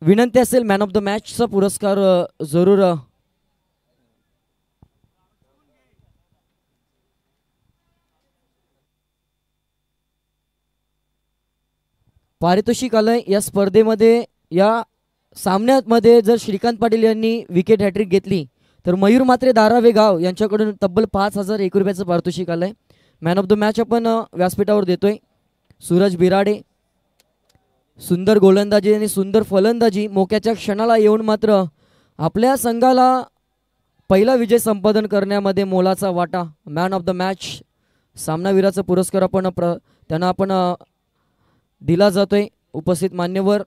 विनंती असेल man of the मॅचचा पुरस्कार जरूर पारितोषिक आलंय या स्पर्धेमध्ये. या सामन्यामध्ये जर श्रीकांत पाटील यांनी विकेट हॅट्रिक घेतली तर मयूर मात्रे धारावे गाव यांच्याकडून तब्बल 5,001 रुपयाचं पारितोषिक आलंय. मॅन ऑफ द मॅच आपण व्यासपीठावर देतोय. सूरज बिराडे सुंदर गोलंदाजी आणि सुंदर फलंदाजी. मोक्याच्या क्षणाला येऊन मात्र आपल्या संघाला पहिला विजय संपादन करण्यामध्ये मोलाचा वाटा. मॅन ऑफ द मॅच सामनावीराचा पुरस्कार आपण त्यांना आपण दिला जातोय. उपस्थित मान्यवर.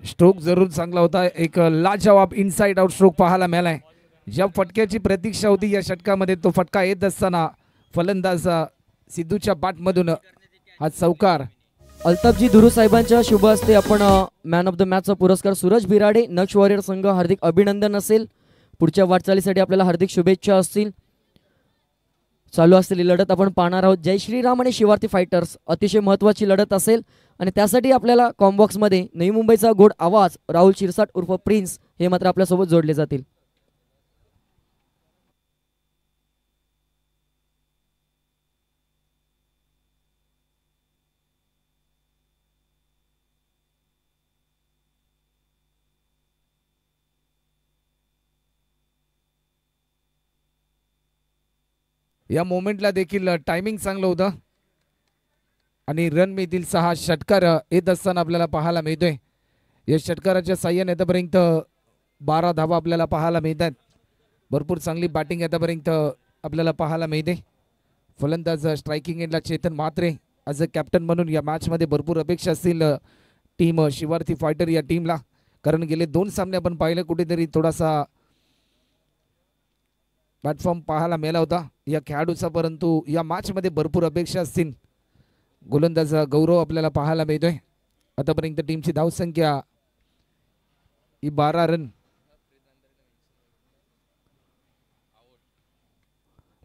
स्ट्रोक जरूर चांगला होता. एक लाजवाब इनसाइड आउट स्ट्रोक पाहायला मिळालाय. ज्या फटक्याची प्रतीक्षा होती या षटकामध्ये तो फटका येत असताना फलंदाज सिद्धूच्या बॅटमधून हा चौकार. अल्ताफजी दुरू साहेबांच्या शुभ हस्ते आपण मॅन ऑफ द मॅचचा पुरस्कार सूरज बिराडे नक्ष वॉरियर संघ हार्दिक अभिनंदन असेल. पुढच्या वाटचालीसाठी आपल्याला हार्दिक शुभेच्छा असतील. चालू असलेली लढत आपण पाहणार आहोत. जय श्रीराम आणि शिवार्थी फायटर्स अतिशय महत्त्वाची लढत असेल आणि त्यासाठी आपल्याला कॉम्बॉक्समध्ये नवी मुंबईचा गोड आवाज राहुल शिरसाट उर्फ प्रिन्स हे मात्र आपल्यासोबत जोडले जातील. या मोमेंटला देखील टायमिंग चांगलं होतं आणि रन मिळतील 6 षटकार येत असताना आपल्याला पाहायला मिळतोय. या षटकाराच्या साह्याने आतापर्यंत 12 धावा आपल्याला पाहायला मिळतात. भरपूर चांगली बॅटिंग आतापर्यंत आपल्याला पाहायला मिळते. फलंदाज स्ट्रायकिंग एंडला Chetan Mhatre as a captain म्हणून या मॅचमध्ये भरपूर अपेक्षा असतील टीम शिवार्थी फायटर या टीमला. कारण गेले 2 सामने आपण पाहिले कुठेतरी थोडासा प्लॅटफॉर्म पाहायला मिळाला होता या खेळाडूचा, परंतु या मॅचमध्ये भरपूर अपेक्षा असतील. गोलंदाज गौरव आपल्याला पाहायला मिळतोय. आतापर्यंत टीमची धावसंख्या ही 12 रन.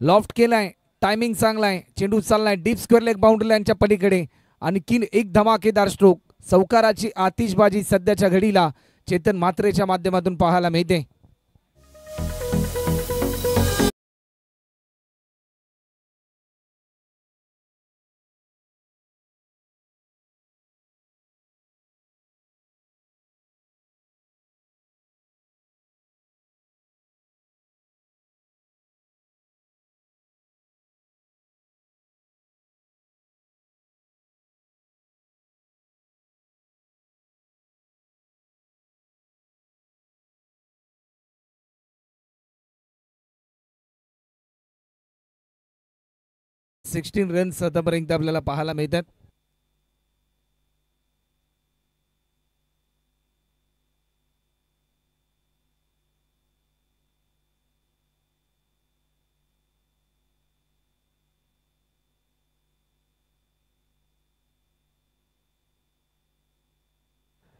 लॉफ्ट केलाय. टायमिंग चांगला आहे. चेंडू चाललाय डीप स्क्वेअर लेग बाउंड्री लाईनच्या पलीकडे. आणखीन एक धमाकेदार स्ट्रोक. चौकाराची आतिषबाजी सध्याच्या घडीला चेतन म्हात्रेच्या माध्यमातून पाहायला मिळते. सिक्स्टीन रन्स आतापर्यंत आपल्याला पाहायला मिळतात.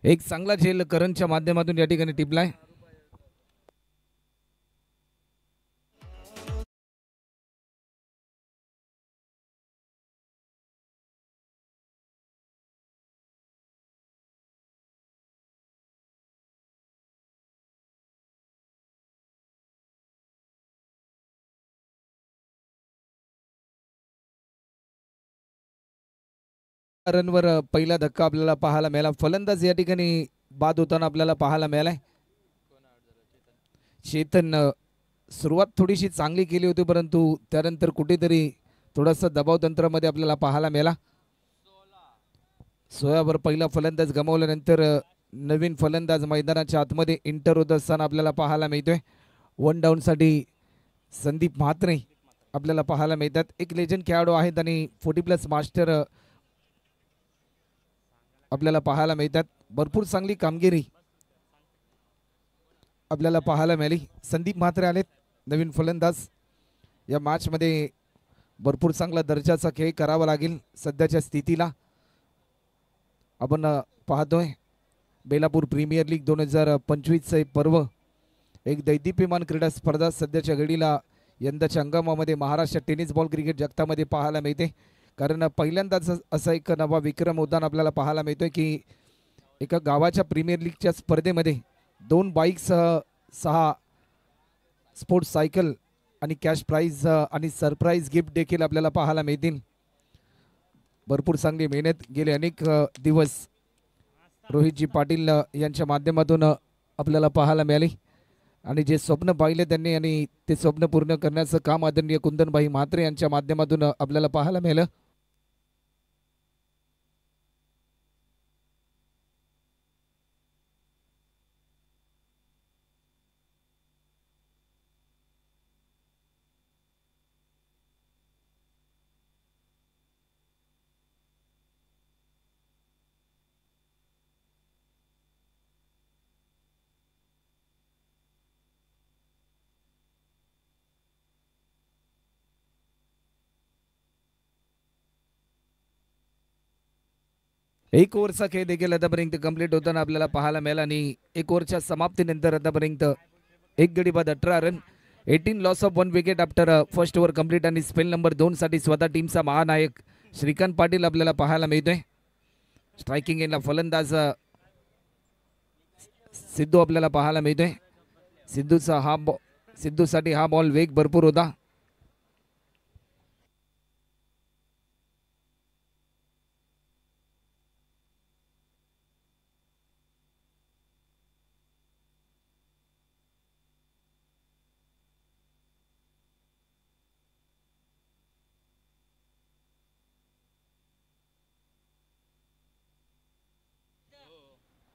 एक चांगला झेल करणच्या माध्यमातून या ठिकाणी टिपलाय. रनवर पहिला धक्का आपल्याला पाहायला मिळाला. फलंदाज या ठिकाणी बाद होताना आपल्याला पाहायला मिळालाय. चेतन सुरुवात थोडीशी चांगली केली होती, परंतु त्यानंतर कुठेतरी थोडासा दबाव तंत्रामध्ये आपल्याला पाहायला मिळाला. 16 पहिला फलंदाज गमावल्यानंतर नवीन फलंदाज मैदानाच्या आतमध्ये इंटर होत असताना आपल्याला पाहायला मिळतोय. 1 डाऊनसाठी संदीप म्हात्रे आपल्याला पाहायला मिळतात. एक लेजंड खेळाडू आहेत आणि 40+ मास्टर आपल्याला पाहायला मिळतात. भरपूर चांगली कामगिरी आपल्याला पाहायला मिळाली. संदीप म्हात्रे आलेत नवीन फलंदाज. या मॅचमध्ये भरपूर चांगला दर्जाचा खेळ करावा लागेल. सध्याच्या स्थितीला आपण पाहतोय बेलापूर प्रीमियर लीग 2025चे पर्व. एक दैदिप्यमान क्रीडा स्पर्धा सध्याच्या घडीला यंदाच्या हंगामामध्ये महाराष्ट्र टेनिस बॉल क्रिकेट जगतामध्ये पाहायला मिळते. कारण पहिल्यांदाच असा एक नवा विक्रम होताना आपल्याला पाहायला मिळतोय की एका गावाच्या प्रीमियर लीगच्या स्पर्धेमध्ये 2 बाईकसह 6 स्पोर्ट्स सायकल आणि कॅश प्राइज आणि सरप्राईज गिफ्ट देखील आपल्याला पाहायला मिळतील. भरपूर चांगली मेहनत गेले अनेक दिवस रोहितजी पाटील यांच्या माध्यमातून आपल्याला पाहायला मिळाली आणि जे स्वप्न पाहिले त्यांनी आणि ते स्वप्न पूर्ण करण्याचं काम आदरणीय कुंदनभाई म्हात्रे यांच्या माध्यमातून आपल्याला पाहायला मिळालं. एक ओव्हरचा खेळ देखील आतापर्यंत कंप्लीट होताना आपल्याला पाहायला मिळाला आणि एक ओव्हरच्या समाप्तीनंतर आतापर्यंत एक गडी बाद 18 run 18 loss of 1 wicket after first over complete आणि स्पेल नंबर 2 साठी स्वतः टीमचा महानायक श्रीकांत पाटील आपल्याला पाहायला मिळतोय. स्ट्रायकिंग एंडला फलंदाज सिद्धू आपल्याला पाहायला मिळतोय. सिद्धूसाठी हा बॉल वेग भरपूर होता.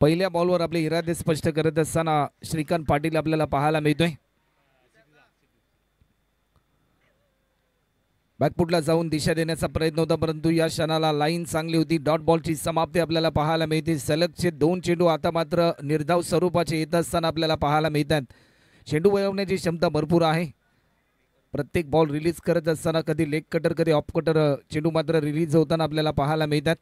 पहिल्या बॉलवर आपले इरादे स्पष्ट करत असताना श्रीकांत पाटील आपल्याला पाहायला मिळतोय. बॅकफुटला जाऊन दिशा देण्याचा प्रयत्न होता परंतु या क्षणाला लाईन चांगली होती. डॉट बॉलची समाप्ती आपल्याला पाहायला मिळते. सलगचे 2 चेंडू आता मात्र निर्धाव स्वरूपाचे येत असताना आपल्याला पाहायला मिळतात. चेंडू वळवण्याची क्षमता भरपूर आहे. प्रत्येक बॉल रिलीज करत असताना कधी लेग कटर कधी ऑफ कटर चेंडू मात्र रिलीज होताना आपल्याला पाहायला मिळतात.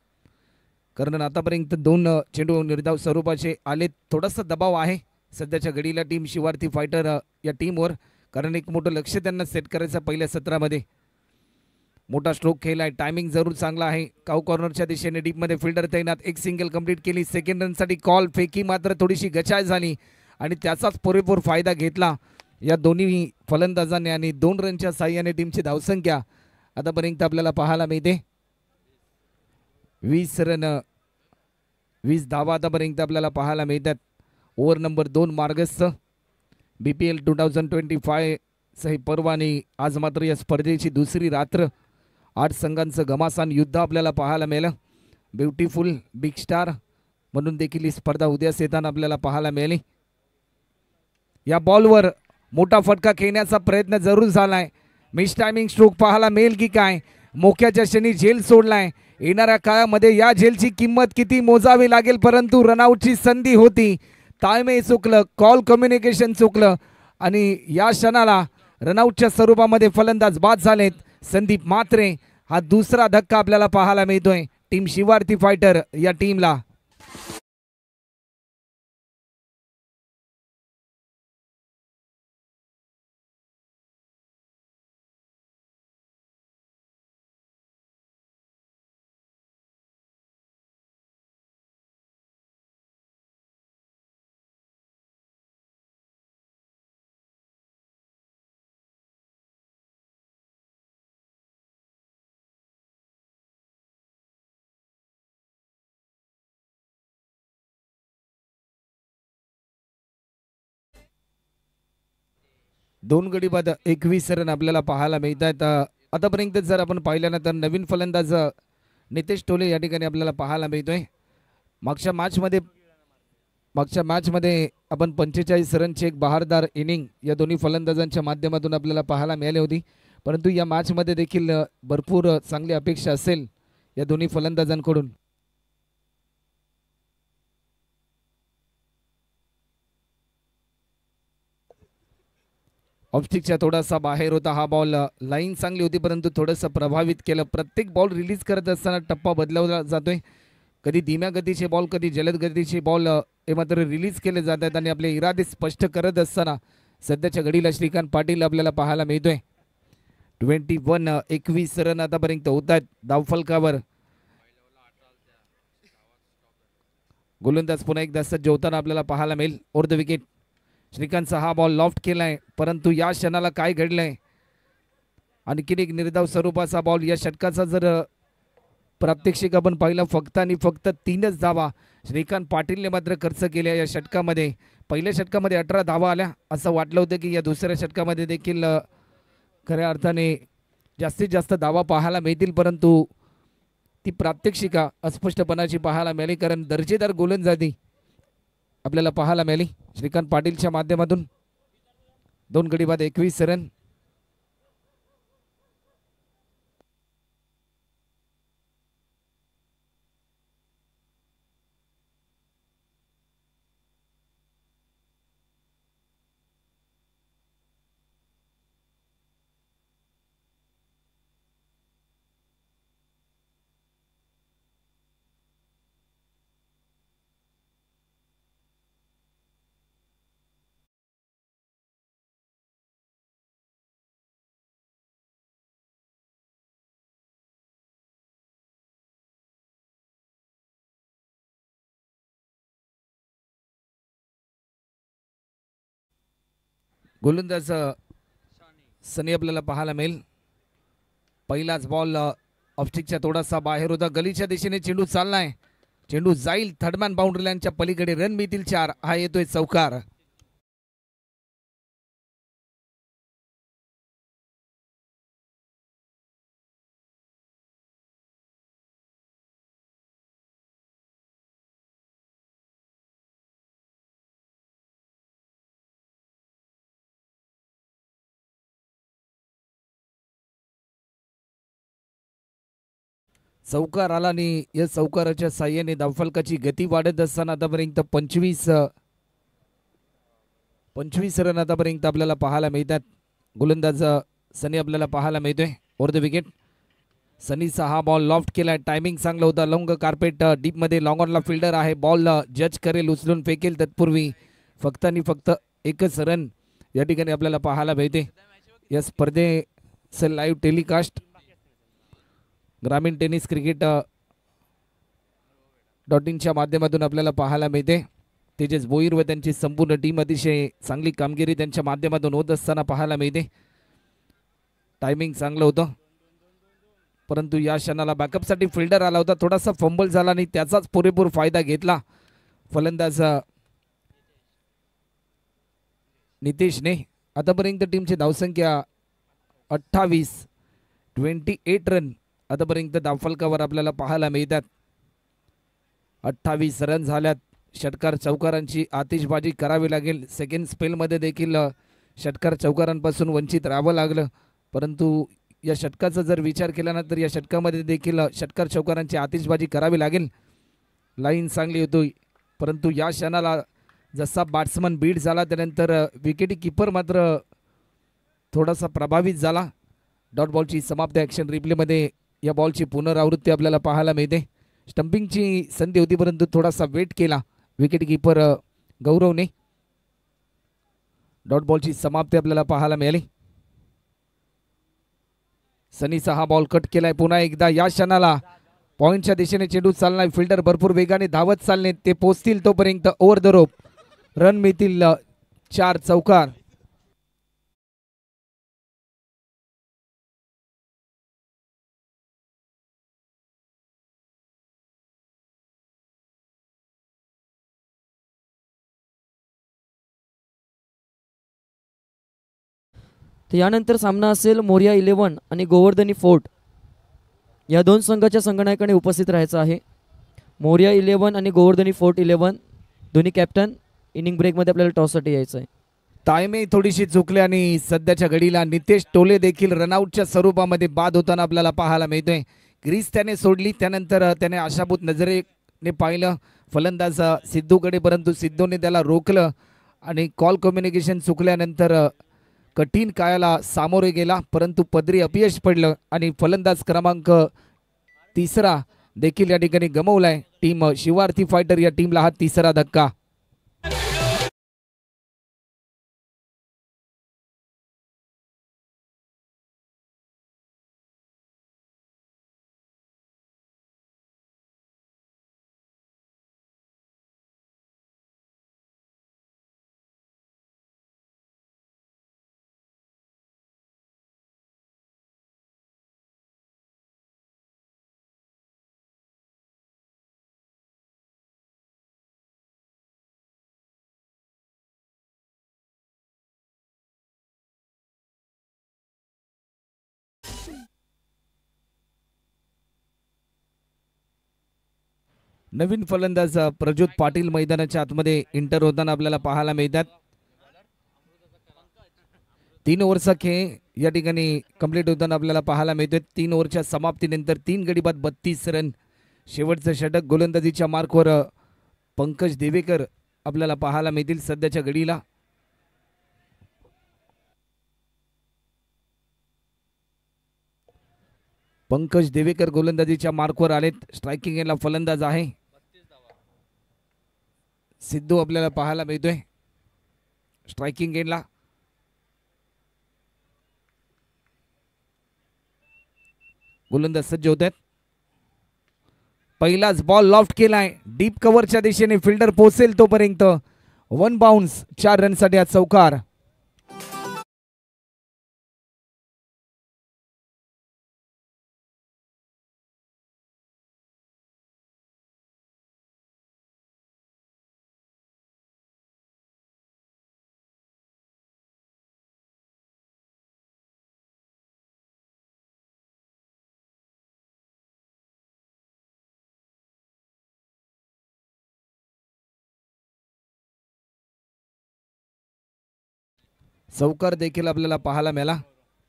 कारण आतापर्यंत 2 चेंडू निर्धाव स्वरूपाचे आले. थोडासा दबाव आहे सध्याच्या घडीला टीम शिवार्थी फायटर या टीमवर, कारण एक मोठं लक्ष त्यांना सेट करायचं पहिल्या सत्रामध्ये. मोठा स्ट्रोक खेळलाय. टायमिंग जरूर चांगला आहे. काऊ कॉर्नरच्या दिशेने डीपमध्ये फिल्डर तैनात. एक सिंगल कंप्लीट केली. सेकंड रनसाठी कॉल. फेकी मात्र थोडीशी गचाळ झाली आणि त्याचाच पुरेपूर फायदा घेतला या दोन्ही फलंदाजांनी आणि 2 रनच्या साह्याने टीमची धावसंख्या आतापर्यंत आपल्याला पाहायला मिळते 20 रन 20 धावा आतापर्यंत आपल्याला पाहायला मिळतात. ओव्हर नंबर 2 मार्गस्थ. BPL 2025 सही पर्व आणि आज मात्र या स्पर्धेची दुसरी रात्र. 8 संघांचं घमासान युद्ध आपल्याला पाहायला मिळालं. ब्युटिफुल बिग स्टार म्हणून देखील ही स्पर्धा उद्यास येताना आपल्याला पाहायला मिळाली. या बॉलवर मोठा फटका खेळण्याचा प्रयत्न जरूर झालाय. मिस टायमिंग स्ट्रोक पाहायला मिळेल की काय. मोक्याच्या क्षणी झेल सोडलाय. येणाऱ्या काळामध्ये या झेलची किंमत किती मोजावी लागेल, परंतु रनआउटची संधी होती. ताळमेळ चुकलं, कॉल कम्युनिकेशन चुकलं आणि या क्षणाला रनआउटच्या स्वरूपामध्ये फलंदाज बाद झालेत. संदीप म्हात्रे हा दुसरा धक्का आपल्याला पाहायला मिळतोय टीम शिवार्थी फायटर या टीमला. दोन गडी बाद 21 रन आपल्याला पाहायला मिळतात. आतापर्यंत जर आपण पाहिल्यानंतर नवीन फलंदाज नितेश टोले या ठिकाणी आपल्याला पाहायला मिळतोय. मागच्या मॅचमध्ये आपण 45 रनची एक बहारदार इनिंग या दोन्ही फलंदाजांच्या माध्यमातून आपल्याला पाहायला मिळाली होती, परंतु या मॅचमध्ये देखील भरपूर चांगली अपेक्षा असेल या दोन्ही फलंदाजांकडून. ऑफस्टिकच्या थोडासा बाहेर होता हा बॉल. लाईन चांगली होती परंतु थोडंसं प्रभावित केलं. प्रत्येक बॉल रिलीज करत असताना टप्पा बदलवला जातोय. कधी धीम्या गतीचे बॉल कधी जलद गतीचे बॉल हे मात्र रिलीज केले जात आहेत आणि आपले इरादे स्पष्ट करत असताना सध्याच्या घडीला श्रीकांत पाटील आपल्याला पाहायला मिळतोय. 21 रन आतापर्यंत होत आहेत धावफलकावर. गोलंदाज पुन्हा एकदा सज्ज होताना आपल्याला पाहायला मिळेल. ओव्हर द विकेट श्रीकांतचा हा बॉल लॉफ्ट केलाय, परंतु या क्षणाला काय घडलंय, आणखीन एक निर्धाव स्वरूपाचा बॉल. या षटकाचा जर प्रात्यक्षिक आपण पाहिलं फक्त आणि फक्त 3च धावा श्रीकांत पाटीलने मात्र खर्च केल्या या षटकामध्ये. पहिल्या षटकामध्ये 18 धावा आल्या, असं वाटलं होतं की या दुसऱ्या षटकामध्ये देखील खऱ्या अर्थाने जास्तीत जास्त धावा पाहायला मिळतील, परंतु ती प्रात्यक्षिका अस्पष्टपणाची पाहायला मिळाली, कारण दर्जेदार गोलंदाजी आपल्याला पाहायला मिळाली श्रीकांत पाटीलच्या माध्यमातून. 2 गडी बाद 21 रन. गोलंदाज सनी आपल्याला पाहायला मिळेल. पहिलाच बॉल ऑफस्टिकच्या थोडासा बाहेर होता. गलीच्या दिशेने चेंडू चाललाय, चेंडू जाईल थर्डमॅन बाउंड्री लाईनच्या पलीकडे. रन मिळतील 4. हा येतोय चौकार. चौकार आला आणि या चौकाराच्या साह्याने धावफलकाची गती वाढत असताना आतापर्यंत 25 रन आतापर्यंत आपल्याला पाहायला मिळतात. गोलंदाज सनी आपल्याला पाहायला मिळतोय. ओव्हर द विकेट सनीचा हा बॉल लॉफ्ट केलाय, टायमिंग चांगला होता. लॉंग कार्पेट डीप मध्ये लॉंग ऑनला फिल्डर आहे, बॉल जज करेल, उचलून फेकेल. तत्पूर्वी फक्त आणि फक्त 1च रन या ठिकाणी आपल्याला पाहायला मिळते. या स्पर्धेचं लाईव्ह टेलिकास्ट ग्रामीण टेनिस क्रिकेट .inच्या माध्यमातून आपल्याला पाहायला मिळते. तेजस भोईर व त्यांची संपूर्ण टीम अतिशय चांगली कामगिरी त्यांच्या माध्यमातून होत असताना पाहायला मिळते. टायमिंग चांगलं होतं, परंतु या क्षणाला बॅकअपसाठी फिल्डर आला होता. थोडासा फंबल झाला आणि त्याचाच पुरेपूर फायदा घेतला फलंदाज नितेशने. आतापर्यंत टीमची धावसंख्या 28 रन आतापर्यंत धावफलकावर आपल्याला पाहायला मिळतात. 28 रन झाल्यात. षटकार चौकारांची आतिषबाजी करावी लागेल. सेकंड स्पेलमध्ये देखील षटकार चौकारांपासून वंचित राहावं लागलं, परंतु या षटकाचा जर विचार केला ना तर या षटकामध्ये देखील षटकार चौकारांची आतिषबाजी करावी लागेल. लाईन चांगली होती, परंतु या क्षणाला जसा बॅट्समन बीट झाला त्यानंतर विकेट कीपर मात्र थोडासा प्रभावित झाला. डॉट बॉलची समाप्ती ॲक्शन रिप्लेमध्ये या बॉलची पुनरावृत्ती आपल्याला पाहायला मिळते. स्टंपिंगची संधी होती, परंतु थोडासा वेट केला विकेट कीपर गौरवने. डॉट बॉलची समाप्ती आपल्याला पाहायला मिळाली. सनीचा हा बॉल कट केलाय पुन्हा एकदा. या क्षणाला पॉइंटच्या दिशेने चेंडू चाललाय, फिल्डर भरपूर वेगाने धावत चालले, ते पोचतील तोपर्यंत ओव्हर द रोप. रन मिळतील 4. चौकार. तर यानंतर सामना असेल मोरिया 11 आणि गोवर्धनी फोर्ट या 2 संघाच्या संघनायकाने उपस्थित राहायचं आहे. मोरिया 11 आणि गोवर्धनी फोर्ट 11 दोन्ही कॅप्टन इनिंग ब्रेकमध्ये आपल्याला टॉससाठी यायचं आहे. टायमे थोडीशी चुकली आणि सध्याच्या घडीला नितेश टोले देखील रनआउटच्या स्वरूपामध्ये बाद होताना आपल्याला पाहायला मिळतोय. ग्रीस त्याने सोडली, त्यानंतर त्याने आशाभूत नजरेने पाहिलं फलंदाज सिद्धूकडे, परंतु सिद्धूने त्याला रोखलं आणि कॉल कम्युनिकेशन चुकल्यानंतर कठीण काळाला सामोरे गेला, परंतु पदरी अपयश पडलं आणि फलंदाज क्रमांक 3 देखील या ठिकाणी गमवलाय. टीम शिवार्थी फायटर या टीमला हा 3रा धक्का. नवीन फलंदाज प्रज्योत पाटील मैदानाच्या आतमध्ये इंटर होताना आपल्याला पाहायला मिळतात. 3 ओव्हरचा खेळ या ठिकाणी कंप्लीट होताना आपल्याला पाहायला मिळतोय. 3 ओव्हरच्या समाप्तीनंतर 3 गडी बाद 32 रन. शेवटचं षटक गोलंदाजीच्या मार्कवर पंकज देवेकर आपल्याला पाहायला मिळतील सध्याच्या घडीला. पंकज देवेकर गोलंदाजीच्या मार्कवर आलेत. स्ट्रायकिंग एंडला फलंदाज आहे सिद्धू आपल्याला पाहायला मिळतोय स्ट्रायकिंग एंडला. गोलंदाज सज्ज होत आहेत. पहिलाच बॉल लॉफ्ट केलाय डीप कव्हरच्या दिशेने फिल्डर पोहोचेल तोपर्यंत 1 बाउन्स 4 रनसाठी आज चौकार. चौकार देखील आपल्याला पाहायला मिळाला.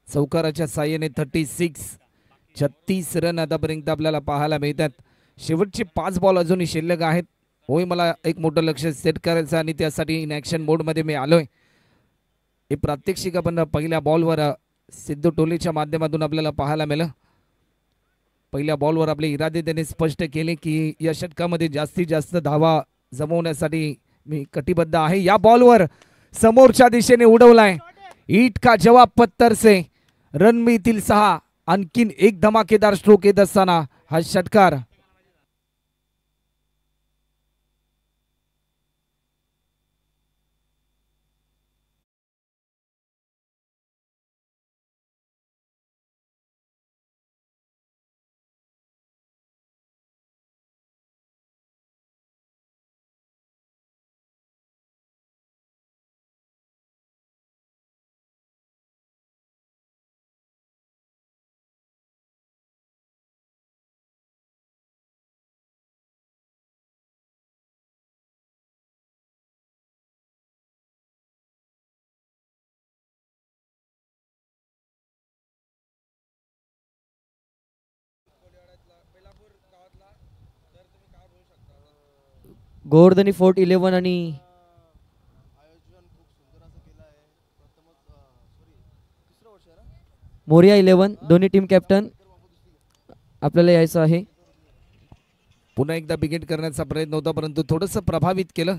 चौकाराच्या साह्याने 36 रन आतापर्यंत आपल्याला पाहायला मिळतात. शेवटचे 5 बॉल अजूनही शिल्लक आहेत. होय मला एक मोठं लक्ष सेट करायचं आणि त्यासाठी इन ॲक्शन मोडमध्ये मी आलोय. हे प्रात्यक्षिक आपण पहिल्या बॉलवर सिद्धू टोलेच्या माध्यमातून आपल्याला पाहायला मिळालं. पहिल्या बॉलवर आपले इरादे त्याने स्पष्ट केले की या षटकामध्ये जास्तीत जास्त धावा जमवण्यासाठी मी कटिबद्ध आहे. या बॉलवर समोरच्या दिशेने उडवलाय ईट का जवाब पत्थर से. रन मिळतील 6. आणखीन एक धमाकेदार स्ट्रोक येत असताना हा षटकार. गोवर्धनी फोर्ट 11 आणि मोरिया 11 दोन्ही टीम कॅप्टन आपल्याला यायचं आहे. पुन्हा एकदा बिगेट करण्याचा प्रयत्न होता परंतु थोडंसं प्रभावित केलं.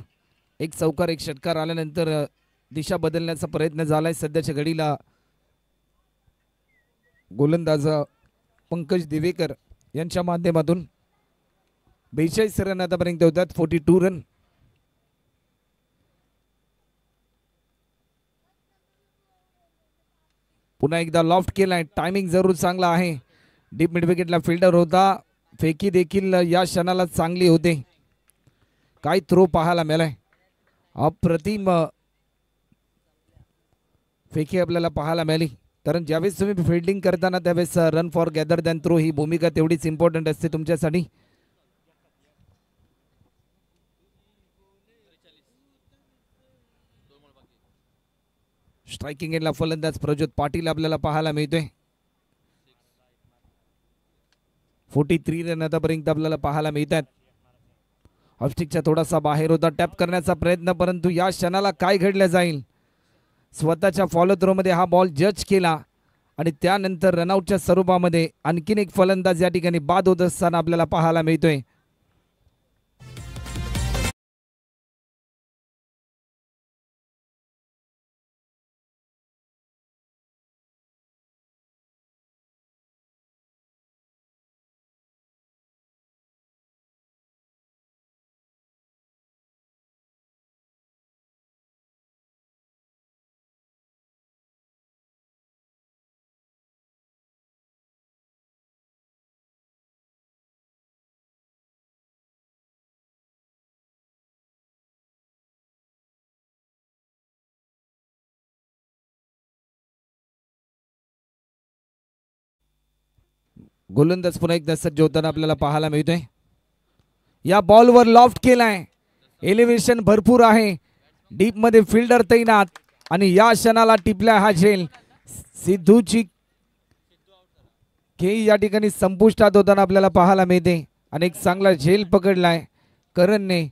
एक चौकार एक षटकार आल्यानंतर दिशा बदलण्याचा प्रयत्न झालाय सध्याच्या घडीला. गोलंदाज पंकज दिवेकर यांच्या माध्यमातून 42 रन आतापर्यंत होतात. 42 रन. पुन्हा एकदा लॉफ्ट केलाय. टायमिंग जरूर चांगला आहे. डीप मिड विकेटला फिल्डर होता. फेकी देखील या क्षणाला चांगली होते. काय थ्रो पाहायला मिळालाय. अप्रतिम फेकी आपल्याला पाहायला मिळाली. कारण ज्यावेळेस तुम्ही फिल्डिंग करताना त्यावेळेस run for gather than throw ही भूमिका तेवढीच इम्पॉर्टंट असते तुमच्यासाठी. स्ट्रायकिंग एंडला फलंदाज प्रज्योत पाटील आपल्याला पाहायला मिळतोय. 43 रन आतापर्यंत आपल्याला पाहायला मिळतात. ऑफस्टिकच्या थोडासा बाहेर होता. टॅप करण्याचा प्रयत्न परंतु या क्षणाला काय घडलं जाईल. स्वतःच्या फॉलो थ्रोमध्ये हा बॉल जज केला आणि त्यानंतर रनआउटच्या स्वरूपामध्ये आणखीन एक फलंदाज या ठिकाणी बाद होत असताना आपल्याला पाहायला मिळतोय. गोलंदाज पुन्हा एकदा सज्ज होताना आपल्याला पाहायला मिळतोय. या बॉलवर लॉफ्ट केलाय. एलिव्हेशन भरपूर आहे. डीप मध्ये फिल्डर तैनात आणि या क्षणाला टिपला हा झेल. सिद्धूची खेळी या ठिकाणी संपुष्टात होताना आपल्याला पाहायला मिळते आणि एक चांगला झेल पकडलाय करणने.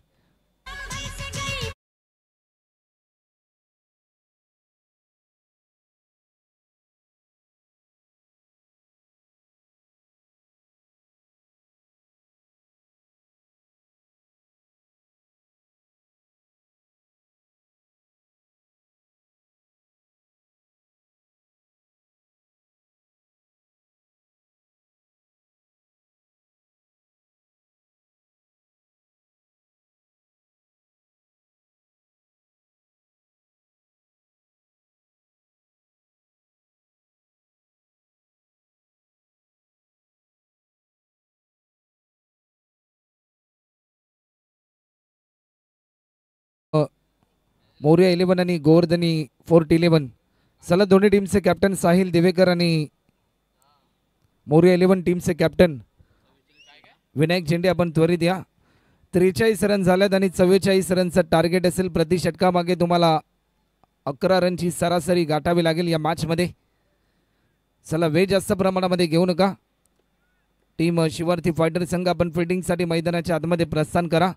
मोर्या 11 आणि गोवर्धनी फोर्ट 11. चला दोन्ही टीमचे कॅप्टन साहिल दिवेकर आणि मोर्या 11 टीमचे कॅप्टन विनायक झेंडे आपण त्वरित या. 43 रन झाल्यात आणि 44 रनचं टार्गेट असेल. प्रति षटकामागे तुम्हाला 11 रनची सरासरी गाठावी लागेल या मॅचमध्ये. चला वेळ जास्त प्रमाणामध्ये घेऊ नका. टीम शिवार्थी फायटर संघ आपण फिल्डिंगसाठी मैदानाच्या आतमध्ये प्रस्थान करा.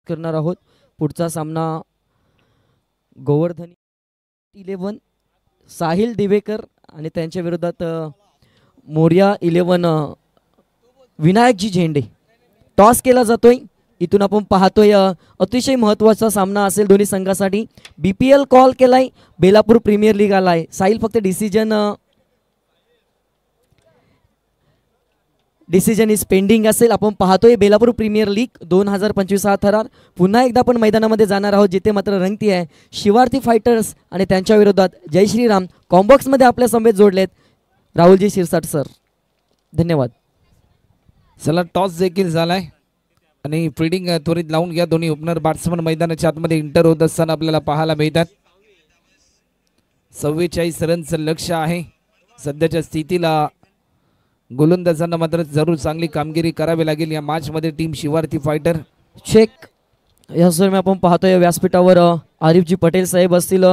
करणार आहोत. पुढचा सामना गोवर्धनी 11 साहिल दिवेकर आणि त्यांच्या विरोधात मोर्या 11 विनायकजी झेंडे. टॉस केला जातोय. इथून आपण पाहतोय अतिशय महत्त्वाचा सामना असेल दोन्ही संघासाठी. BPL कॉल केलाय. बेलापूर प्रीमियर लीग आलाय. साहिल फक्त डिसिजन इज पेंडिंग असेल. आपण पाहतोय बेलापूर प्रीमियर लीग 2025 हा थरार. पुन्हा एकदा आपण मैदानामध्ये जाणार आहोत जिथे मात्र रंगती आहे शिवार्थी फायटर्स आणि त्यांच्या विरोधात जय श्रीराम. कॉम्बॉक्समध्ये आपल्या समेत जोडलेत राहुलजी शिरसाट सर. धन्यवाद. चला टॉस देखील झालाय आणि फिल्डिंग त्वरित लावून घ्या. दोन्ही ओपनर बॅट्समन मैदानाच्या आतमध्ये इंटर होत असताना आपल्याला पाहायला मिळतात. 44 रनचं लक्ष आहे. सध्याच्या स्थितीला गोलंदाजांना मात्र जरूर चांगली कामगिरी करावी लागेल या मॅच मध्ये. टीम शिवार्थी फायटर चेक या दरम्यान आपण पाहतोय व्यासपीठावर आरिफजी पटेल साहेब असतील,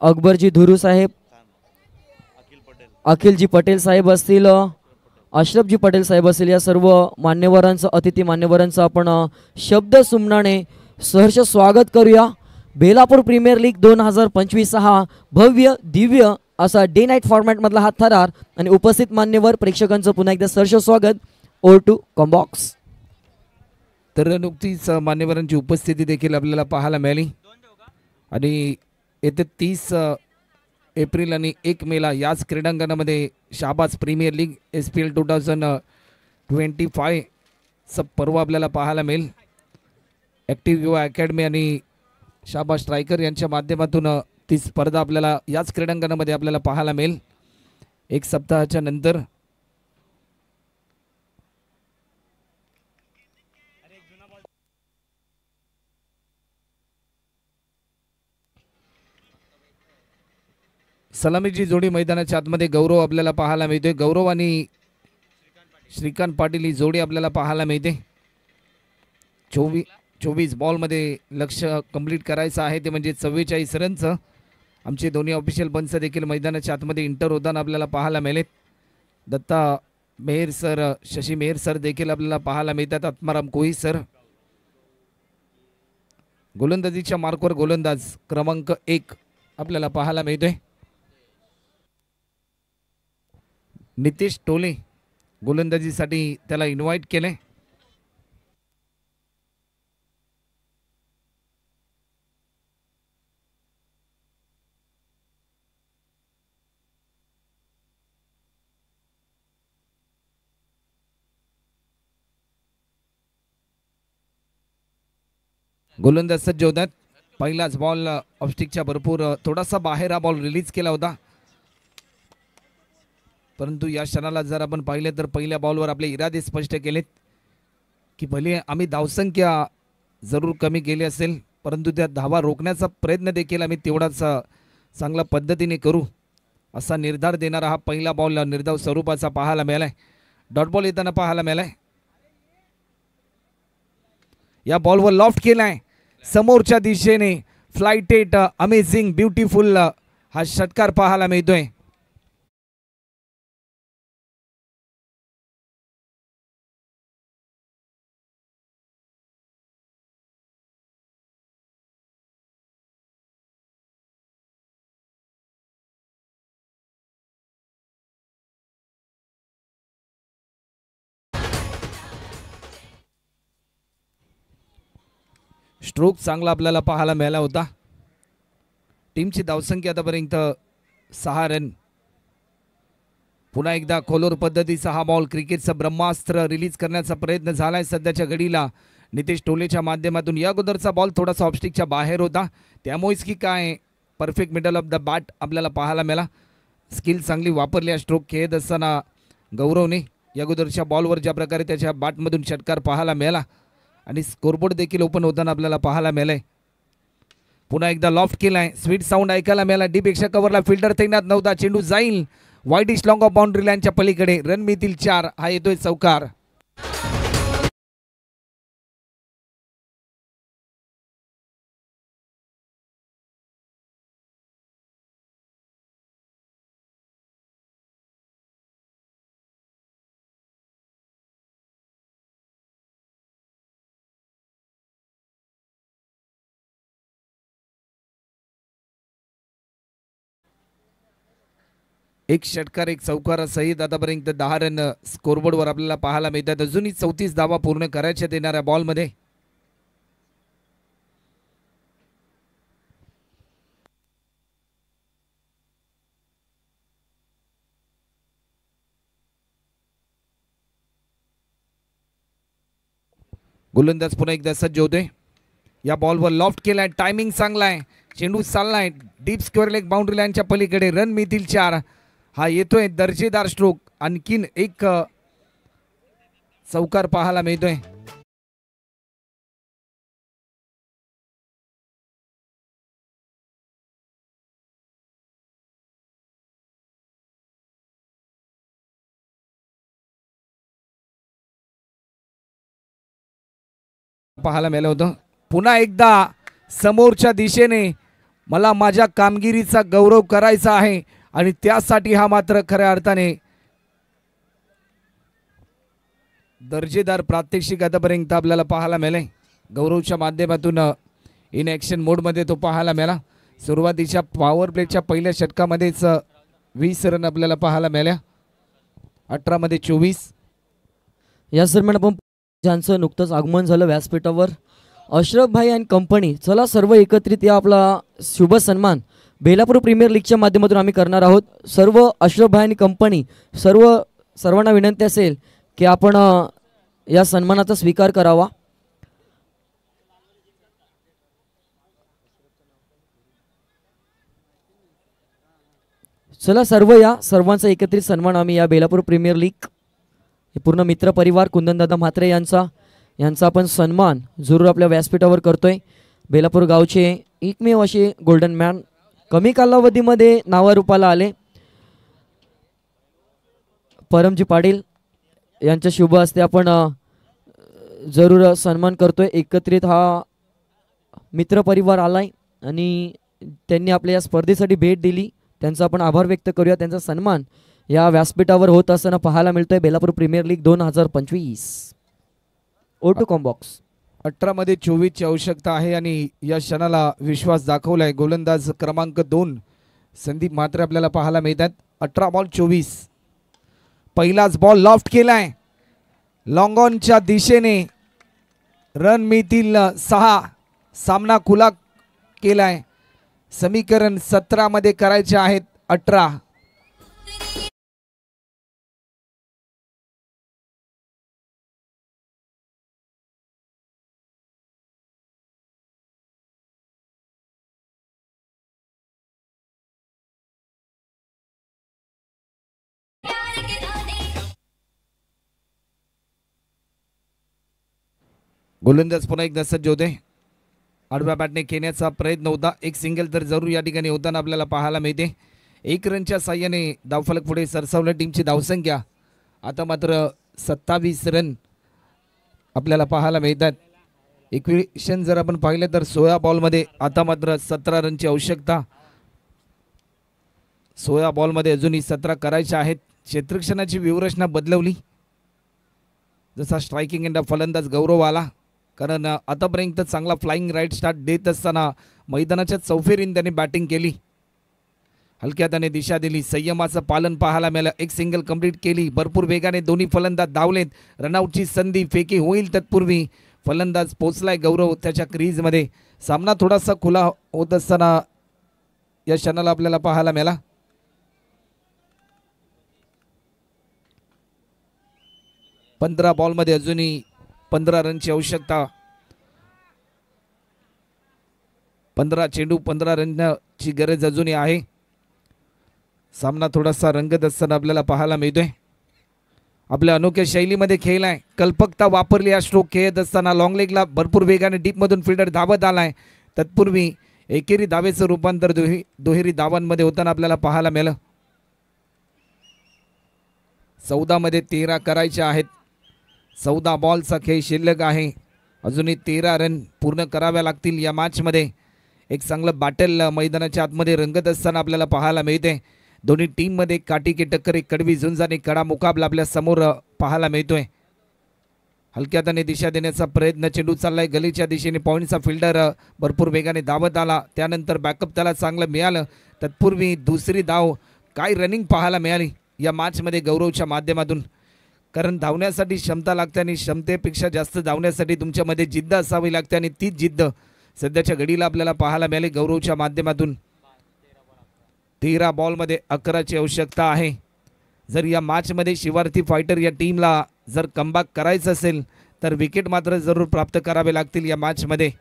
अकबरजी धुरू साहेब, अखिलजी पटेल साहेब असतील, अशरफजी पटेल साहेब असतील. या सर्व मान्यवरांचं अतिथी मान्यवरांचं आपण शब्द सुमनाने सहर्ष स्वागत करूया. बेलापूर प्रीमियर लीग 2025 हा भव्य दिव्य असा डे नाईट फॉर्मॅट मधला हा थरार आणि उपस्थित मान्यवर प्रेक्षकांचं पुन्हा एकदा सहर्ष स्वागत. Over to Combox. तर नुकतीच मान्यवरांची उपस्थिती देखील आपल्याला पाहायला मिळाली आणि येत्या 30 एप्रिल आणि 1 मेला याच क्रीडांगणामध्ये शाहबाज प्रीमियर लीग SPL 2025 चं पर्व आपल्याला पाहायला मिळेल. ॲक्टिव्ह युवा अकॅडमी आणि शाहबाज स्ट्रायकर यांच्या माध्यमातून ती स्पर्धा आपल्याला याच क्रीडांगणामध्ये आपल्याला पाहायला मिळेल 1 सप्ताहाच्या नंतर. सलामीची जोडी मैदानाच्या आतमध्ये गौरव आपल्याला पाहायला मिळतोय. गौरव आणि श्रीकांत पाटील ही जोडी आपल्याला पाहायला मिळते. 24 बॉलमध्ये लक्ष्य कंप्लीट करायचं आहे ते म्हणजे 44 रनचं. आमचे दोन्ही ऑफिशियल पंच देखील मैदानाच्या आतमध्ये इंटर होताना आपल्याला पाहायला मिळेल. दत्ता मेहर सर, शशी मेहर सर देखील आपल्याला पाहायला मिळतात. आत्माराम कोही सर. गोलंदाजीच्या मार्कवर गोलंदाज क्रमांक 1 आपल्याला पाहायला मिळतोय. नितेश टोले गोलंदाजीसाठी त्याला इन्व्हाइट केले. गोलंदाज सज्ज होतात. पहिलाच बॉल ऑफस्टिकच्या भरपूर थोडासा बाहेर हा बॉल रिलीज केला होता, परंतु या क्षणाला जर आपण पाहिले तर पहिल्या बॉलवर आपले इरादे स्पष्ट केलेत की भले आम्ही धावसंख्या जरूर कमी केली असेल, परंतु त्या धावा रोखण्याचा प्रयत्न देखील आम्ही तेवढाच चांगल्या पद्धतीने करू असा निर्धार देणारा हा पहिला बॉल निर्धाव स्वरूपाचा पाहायला मिळालाय. डॉट बॉल येताना पाहायला मिळालाय. या बॉलवर लॉफ्ट केलाय समोरच्या दिशेने. फ्लाइट एट अमेझिंग ब्युटिफुल हा षटकार पाहायला मिळतोय. स्ट्रोक चांगला आपल्याला पाहायला मिळाला होता. टीमची धावसंख्या आतापर्यंत 6 रन. पुन्हा एकदा खोलवर पद्धतीचा हा बॉल क्रिकेटचं ब्रह्मास्त्र रिलीज करण्याचा प्रयत्न झालाय सध्याच्या घडीला नितेश टोलेच्या माध्यमातून. या अगोदरचा बॉल थोडासा ऑफस्टिकच्या बाहेर होता, त्यामुळेच की काय perfect middle of the bat आपल्याला पाहायला मिळाला. स्किल चांगली वापरली आहे स्ट्रोक खेळत असताना गौरवने. या अगोदरच्या बॉलवर ज्या प्रकारे त्याच्या बॅटमधून षटकार पाहायला मिळाला आणि स्कोरबोर्ड देखील ओपन होताना आपल्याला पाहायला मिळालंय. पुन्हा एकदा लॉफ्ट केलाय. स्वीट साऊंड ऐकायला मिळाला. डीपेक्षा कव्हरला फिल्डर तैनात नव्हता. चेंडू जाईल वाईट इश लॉंग ऑफ बाउंड्री लाईनच्या पलीकडे. रन मिळतील 4. हा येतोय चौकार. एक षटकार एक चौकारासहित आतापर्यंत 10 रन स्कोरबोर्डवर आपल्याला पाहायला मिळतात. अजूनही 34 धावा पूर्ण करायच्या देणाऱ्या बॉलमध्ये. गोलंदाज पुन्हा एकदा सज्ज होते. या बॉलवर लॉफ्ट केलाय. टायमिंग चांगला आहे. चेंडू चाललाय डीप स्क्वेअर लेग बाउंड्री लाईनच्या पलीकडे. रन मिळतील 4. हा येतोय दर्जेदार स्ट्रोक. आणखीन एक चौकार पाहायला मिळतोय. पाहायला मिळालं होतं. पुन्हा एकदा समोरच्या दिशेने मला माझ्या कामगिरीचा गौरव करायचा आहे आणि त्यासाठी हा मात्र खऱ्या अर्थाने दर्जेदार प्रात्यक्षिक आतापर्यंत आपल्याला पाहायला मिळाले. गौरवच्या माध्यमातून इन ॲक्शन मोडमध्ये तो पाहायला मिळाला. सुरुवातीच्या पॉवर प्लेच्या पहिल्या षटकामध्येच 20 रन आपल्याला पाहायला मिळाल्या. 18 मध्ये 24. या दरम्यान आपण ज्यांचं नुकतंच आगमन झालं व्यासपीठावर अशरफ भाई अँड कंपनी. चला सर्व एकत्रित या आपला शुभ सन्मान बेलापूर प्रीमियर लीगच्या माध्यमातून आम्ही करणार आहोत. सर्व अशरफ भाई आणि कंपनी सर्वांना विनंती असेल की आपण या सन्मानाचा स्वीकार करावा. चला सर्वांचा एकत्रित सन्मान आम्ही या बेलापूर प्रीमियर लीग पूर्ण मित्र परिवार कुंदनदादा म्हात्रे यांचा आपण सन्मान जरूर आपल्या व्यासपीठावर करतोय. बेलापूर गावचे एकमेव असे गोल्डन मॅन कमी कालावधीमध्ये नावारूपाला आले. परमजी पाटील यांच्या शुभ हस्ते आपण जरूर सन्मान करतोय. एकत्रित हा मित्र परिवार आलाय आणि त्यांनी आपल्या या स्पर्धेसाठी भेट दिली. त्यांचा आपण आभार व्यक्त करूया. त्यांचा सन्मान या व्यासपीठावर होत असताना पाहायला मिळतोय Belapur premier league 2025. O2 combox 18 मध्ये 24 ची आवश्यकता आहे आणि या क्षणाला विश्वास दाखवलाय गोलंदाज क्रमांक 2 संदीप म्हात्रे आपल्याला पाहायला मिळतात. 18 बॉल 24. पहिलाच बॉल लॉफ्ट केलाय लॉंग ऑनच्या दिशेने, रन मिळतील 6. सामना खुला केलाय. समीकरण 17 मध्ये करायचे आहेत 18. गोलंदाज पुन्हा एकदा सज्ज होते. आडव्या बॅटने खेळण्याचा प्रयत्न होता. एक सिंगल तर जरूर या ठिकाणी होताना आपल्याला पाहायला मिळते. 1 रनच्या साह्याने धावफलक पुढे सरसावलं. टीमची धावसंख्या आता मात्र 27 रन आपल्याला पाहायला मिळतात. इक्वेशन जर आपण पाहिलं तर 16 बॉलमध्ये आता मात्र 17 रनची आवश्यकता. 16 बॉलमध्ये अजूनही 17 करायच्या आहेत. क्षेत्ररक्षणाची व्यूहरचना बदलवली. जसा स्ट्रायकिंग एंड फलंदाज गौरव आला, कारण आतापर्यंत चांगला फ्लाइंग राईट स्टार्ट देत असताना मैदानाच्या चौफेरीने त्याने बॅटिंग केली. हलक्या त्याने दिशा दिली. संयमाचं पालन पाहायला मिळालं. एक सिंगल कंप्लीट केली. भरपूर वेगाने दोन्ही फलंदाज धावलेत. रनआउटची संधी फेकी होईल तत्पूर्वी फलंदाज पोचलाय गौरव त्याच्या क्रीजमध्ये. सामना थोडासा खुला होत असताना या क्षणाला आपल्याला पाहायला मिळाला. 15 बॉलमध्ये अजूनही 15 रनची आवश्यकता. 15 चेंडू 15 रनची गरज अजूनही आहे. सामना थोडासा रंगत असताना आपल्याला पाहायला मिळतोय. आपल्या अनोख्या शैलीमध्ये खेळलाय. कल्पकता वापरली. हा स्ट्रोक खेळत असताना लॉंग लेगला भरपूर वेगाने डीपमधून फिल्डर धावत आलाय. तत्पूर्वी एकेरी धावेचं रूपांतर दुहेरी धावांमध्ये होताना आपल्याला पाहायला मिळालं. 14 मध्ये 13 करायचे आहेत. 14 बॉलचा खेळ शिल्लक आहे. अजूनही 13 रन पूर्ण कराव्या लागतील या मॅचमध्ये. एक चांगलं बॅटल मैदानाच्या आतमध्ये रंगत असताना आपल्याला पाहायला मिळते. दोन्ही टीममध्ये काठी की टक्कर, एक कडवी झुंज आणि कडा मुकाबला आपल्या समोर पाहायला मिळतोय. हलक्या त्याने दिशा देण्याचा प्रयत्न. चेंडू चाललाय गलीच्या दिशेने. पॉईंटचा फिल्डर भरपूर वेगाने धावत आला. त्यानंतर बॅकअप त्याला चांगलं मिळालं. तत्पूर्वी दुसरी धाव. काय रनिंग पाहायला मिळाली या मॅचमध्ये गौरवच्या माध्यमातून. कारण धावण्यासाठी क्षमता लागते आणि क्षमतेपेक्षा जास्त धावण्यासाठी तुमच्यामध्ये जिद्द असावी लागते आणि तीच जिद्द सध्याच्या घडीला आपल्याला पाहायला मिळाली गौरवच्या माध्यमातून. 13 बॉलमध्ये 11ची आवश्यकता आहे. जर या मॅचमध्ये शिवार्थी फायटर या टीमला जर कमबॅक करायचं असेल तर विकेट मात्र जरूर प्राप्त करावे लागतील या मॅचमध्ये.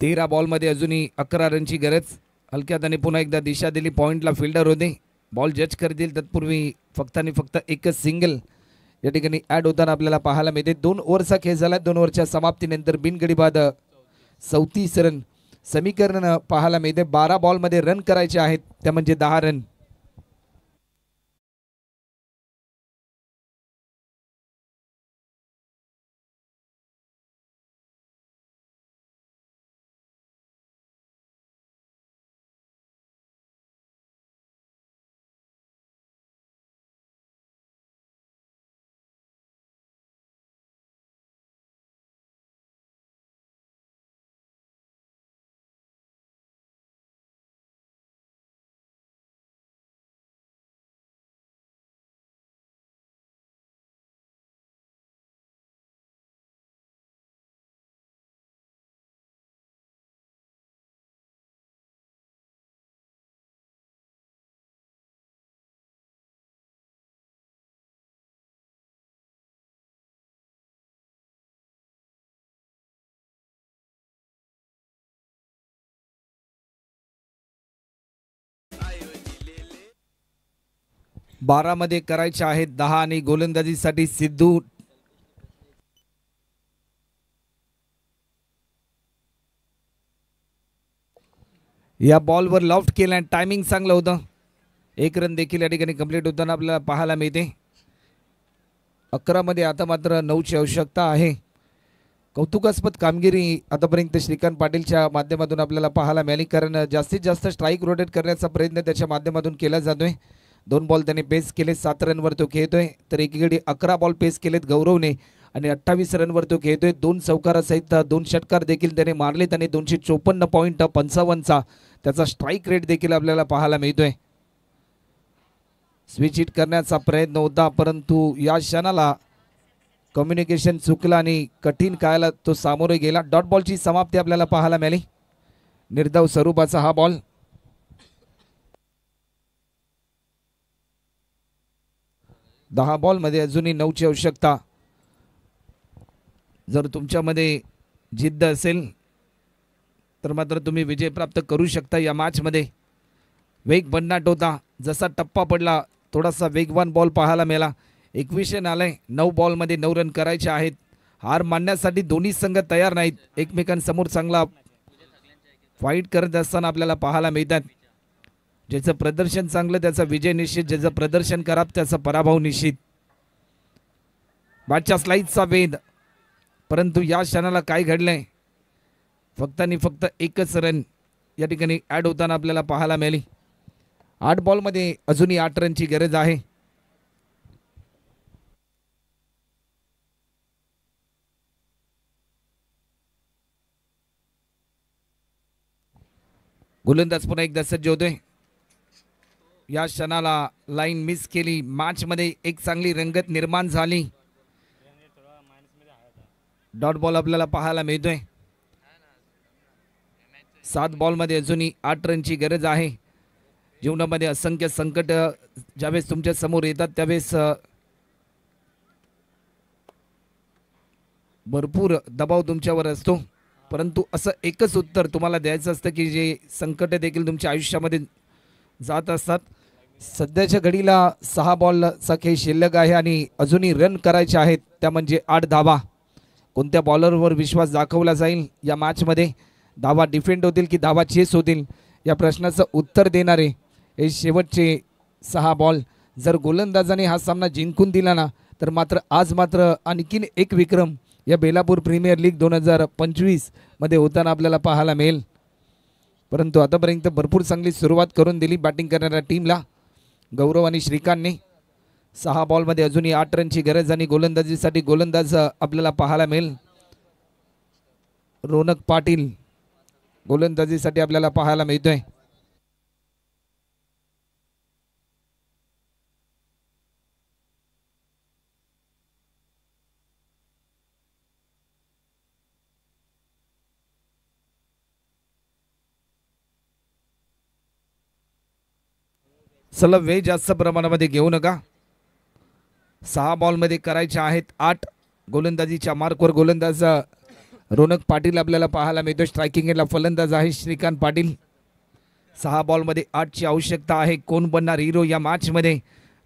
तेरा बॉलमध्ये अजूनही 11 रनची गरज. हलक्या त्याने पुन्हा एकदा दिशा दिली. पॉईंटला फिल्डर होते. बॉल जज करतील तत्पूर्वी फक्त आणि फक्त एकच सिंगल या ठिकाणी ॲड होताना आपल्याला पाहायला मिळते. 2 ओव्हरचा खेळ झाला. 2 ओव्हरच्या समाप्तीनंतर बिनगडी बाद 34 रन समीकरण पाहायला मिळते. 12 बॉलमध्ये रन करायचे आहेत, त्या म्हणजे 10 रन. बारामध्ये करायचे आहेत 10 आणि गोलंदाजीसाठी सिद्धू या बॉलवर लॉफ्ट केला. टायमिंग चांगलं होतं. एक रन देखील या ठिकाणी कंप्लीट होताना आपल्याला पाहायला मिळते. 11 मध्ये आता मात्र 9ची आवश्यकता आहे. कौतुकास्पद कामगिरी आतापर्यंत श्रीकांत पाटीलच्या माध्यमातून आपल्याला पाहायला मिळाली, कारण जास्तीत जास्त स्ट्राईक रोटेट करण्याचा प्रयत्न त्याच्या माध्यमातून केला जातोय. 2 बॉल त्याने पेस केले, 7 रनवर तो खेळतोय. तर एकीकडे 11 बॉल पेस केलेत गौरवने आणि 28 रनवर तो खेळतोय. 2 चौकारासहित 2 षटकार देखील त्याने मारलेत आणि 254.55चा त्याचा स्ट्राईक रेट देखील आपल्याला पाहायला मिळतोय. स्विच हिट करण्याचा प्रयत्न होता, परंतु या क्षणाला कम्युनिकेशन चुकलं आणि कठीण काळाला तो सामोरे गेला. डॉट बॉलची समाप्ती आपल्याला पाहायला मिळाली. निर्धाव स्वरूपाचा हा बॉल. दहा बॉलमध्ये अजूनही 9ची आवश्यकता. जर तुमच्यामध्ये जिद्द असेल तर मात्र तुम्ही विजय प्राप्त करू शकता या मॅचमध्ये. वेग भन्नाट होता, जसा टप्पा पडला थोडासा वेगवान बॉल पाहायला मिळाला. 21 रन आलाय, 9 बॉलमध्ये 9 रन करायचे आहेत. हार मानण्यासाठी दोन्ही संघ तयार नाहीत, एकमेकांसमोर चांगला फाईट करत असताना आपल्याला पाहायला मिळतात. ज्याचं प्रदर्शन चांगलं त्याचा विजय निश्चित, ज्याचं प्रदर्शन खराब त्याचा पराभव निश्चित. बॅटच्या स्लाइसचा वेध, परंतु या क्षणाला काय घडलंय, फक्त आणि फक्त एकच रन या ठिकाणी ॲड होताना आपल्याला पाहायला मिळाली. 8 बॉलमध्ये अजूनही 8 रनची गरज आहे. गोलंदाज पुन्हा एकदा सज्ज होतोय. या क्षणाला लाईन मिस केली. मॅच मध्ये एक चांगली रंगत निर्माण झाली. डॉट बॉल आपल्याला पाहायला मिळतोय. 7 बॉलमध्ये अजूनही 8 रनची गरज आहे. जीवनामध्ये असंख्य संकट ज्यावेळेस तुमच्या समोर येतात त्यावेळेस भरपूर दबाव तुमच्यावर असतो, परंतु असं एकच उत्तर तुम्हाला द्यायचं असतं की जे संकट देखील तुमच्या आयुष्यामध्ये जात असतात. सध्याच्या घडीला 6 बॉलचा खेळ शिल्लक आहे आणि अजूनही रन करायचे आहेत, त्या म्हणजे 8 धावा. कोणत्या बॉलरवर विश्वास दाखवला जाईल या मॅचमध्ये? धावा डिफेंड होतील की धावा चेस होतील, या प्रश्नाचं उत्तर देणारे हे शेवटचे 6 बॉल. जर गोलंदाजाने हा सामना जिंकून दिला ना तर मात्र आज मात्र आणखीन एक विक्रम या बेलापूर प्रीमियर लीग 2025 मध्ये होताना आपल्याला पाहायला मिळेल. परंतु आतापर्यंत भरपूर चांगली सुरुवात करून दिली बॅटिंग करणाऱ्या टीमला गौरव आणि श्रीकांतने. 6 बॉलमध्ये अजूनही 8 रनची गरज आणि गोलंदाजीसाठी गोलंदाज आपल्याला पाहायला मिळेल. रोनक पाटील गोलंदाजीसाठी आपल्याला पाहायला मिळतोय. सलग वेळ जास्त प्रमाणामध्ये घेऊ नका. 6 बॉलमध्ये करायचे आहेत 8. गोलंदाजीच्या मार्कवर गोलंदाज रोनक पाटील आपल्याला पाहायला मिळतो. स्ट्रायकिंग एंडला फलंदाज आहे श्रीकांत पाटील. 6 बॉलमध्ये 8ची आवश्यकता आहे. कोण बनणार हिरो या मॅचमध्ये?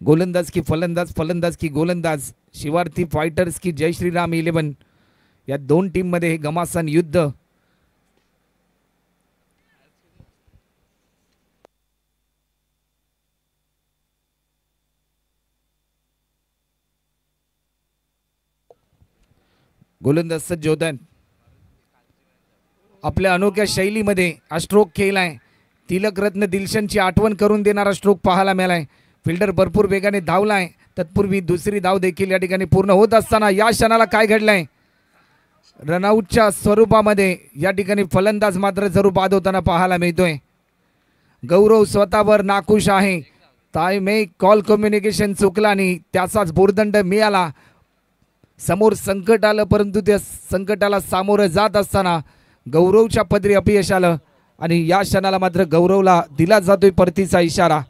गोलंदाज की फलंदाज, फलंदाज की गोलंदाज, शिवार्थी फायटर्स की जय श्रीराम 11? या दोन टीममध्ये हे घमासान युद्ध. गोलंदाज सज्ज होत आहेत. आपल्या अनोख्या शैलीमध्ये हा स्ट्रोक खेळलाय. तिलकरत्न दिलशनची आठवण करून देणारा स्ट्रोक पाहायला मिळालाय. फिल्डर भरपूर वेगाने धावलाय. तत्पूर्वी दुसरी धाव देखील या ठिकाणी पूर्ण होत असताना या क्षणाला काय घडलंय? रनआउटच्या स्वरूपामध्ये या ठिकाणी फलंदाज मात्र जरूर बाद होताना पाहायला मिळतोय. गौरव स्वतःवर नाखुश आहे. तायमे कॉल कम्युनिकेशन चुकला आणि त्याचाच भुर्दंड मिळाला. समोर संकट आलं, परंतु त्या संकटाला सामोरं जात असताना गौरवच्या पदरी अपयश आलं आणि या क्षणाला मात्र गौरवला दिला जातोय परतीचा इशारा.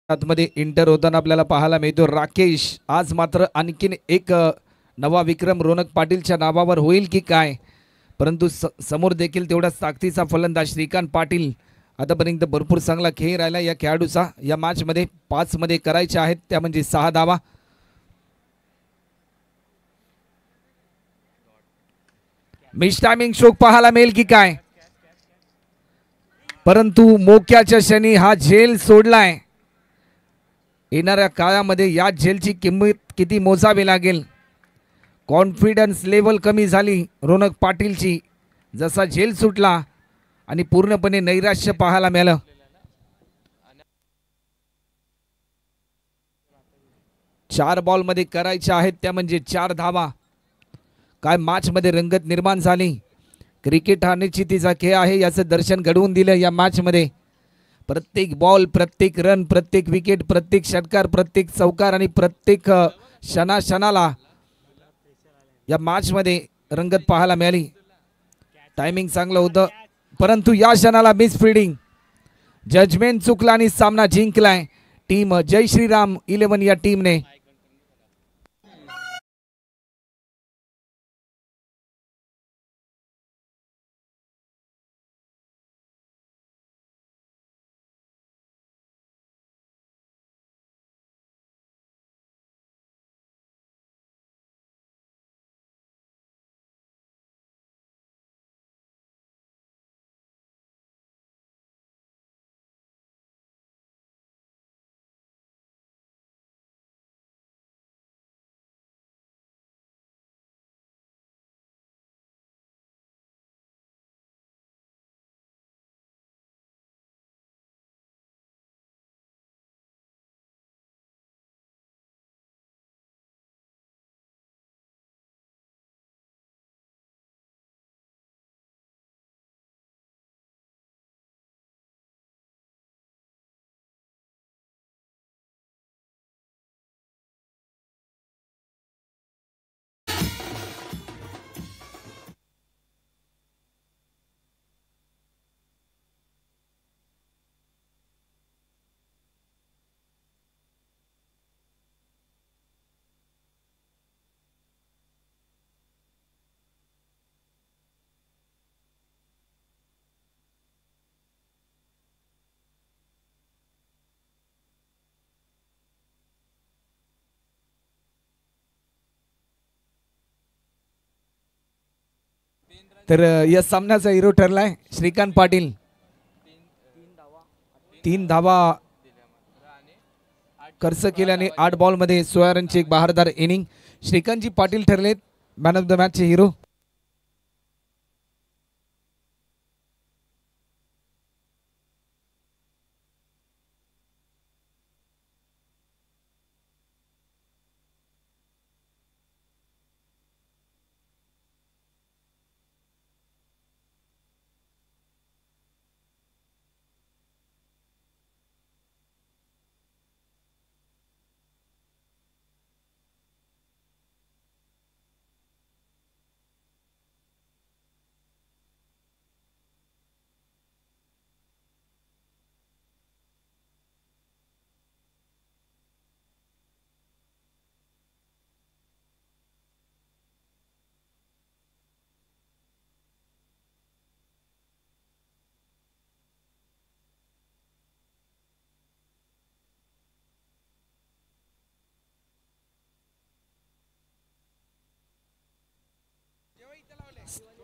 आतमध्ये इंटर होताना आपल्याला पाहायला मिळतो राकेश. आज मात्र आणखीन एक नवा विक्रम रोनक पाटीलच्या नावावर होईल की काय, परंतु समोर देखील तेवढाच ताकदीचा फलंदाज श्रीकांत पाटील आतापर्यंत भरपूर चांगला खेळ राहिला या खेळाडूचा. या मॅचमध्ये 5 मध्ये करायचे आहेत त्या म्हणजे 6 धावा. मिस टायमिंग शोक पाहायला मिळेल की काय, परंतु मोक्याच्या क्षणी हा झेल सोडलाय. येणाऱ्या काळामध्ये या झेलची किंमत किती मोजावी लागेल. कॉन्फिडन्स लेवल कमी झाली रोनक पाटीलची जसा झेल सुटला आणि पूर्णपणे नैराश्य पाहायला मिळालं. चार बॉल मध्ये करायच्या आहेत त्या म्हणजे 4 धावा. काय मॅच मध्ये रंगत निर्माण झाली. क्रिकेट हा निश्चितीचा खेळ आहे याचं दर्शन घडवून दिलं या मॅच मध्ये. प्रत्येक बॉल, प्रत्येक रन, प्रत्येक विकेट, प्रत्येक षटकार, प्रत्येक चौकार आणि प्रत्येक क्षणाला या मॅच मध्ये रंगत पाहायला मिळाली. टायमिंग चांगलं होतं परंतु या क्षणाला मिस फिल्डिंग, जजमेंट चुकला आणि सामना जिंकलाय टीम जय श्रीराम 11 या टीमने. तर या सामन्याचा हिरो ठरलाय श्रीकांत पाटील. 3 धावा खर्च केल्याने 8 बॉल मध्ये 16 रनची एक बहारदार इनिंग. श्रीकांतजी पाटील ठरलेत मॅन ऑफ द मॅच चे हिरो.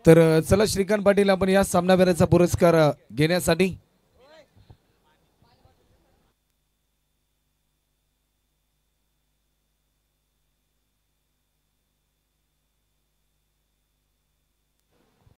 तर चला श्रीकांत पाटील आपण या सामनावीराचा पुरस्कार घेण्यासाठी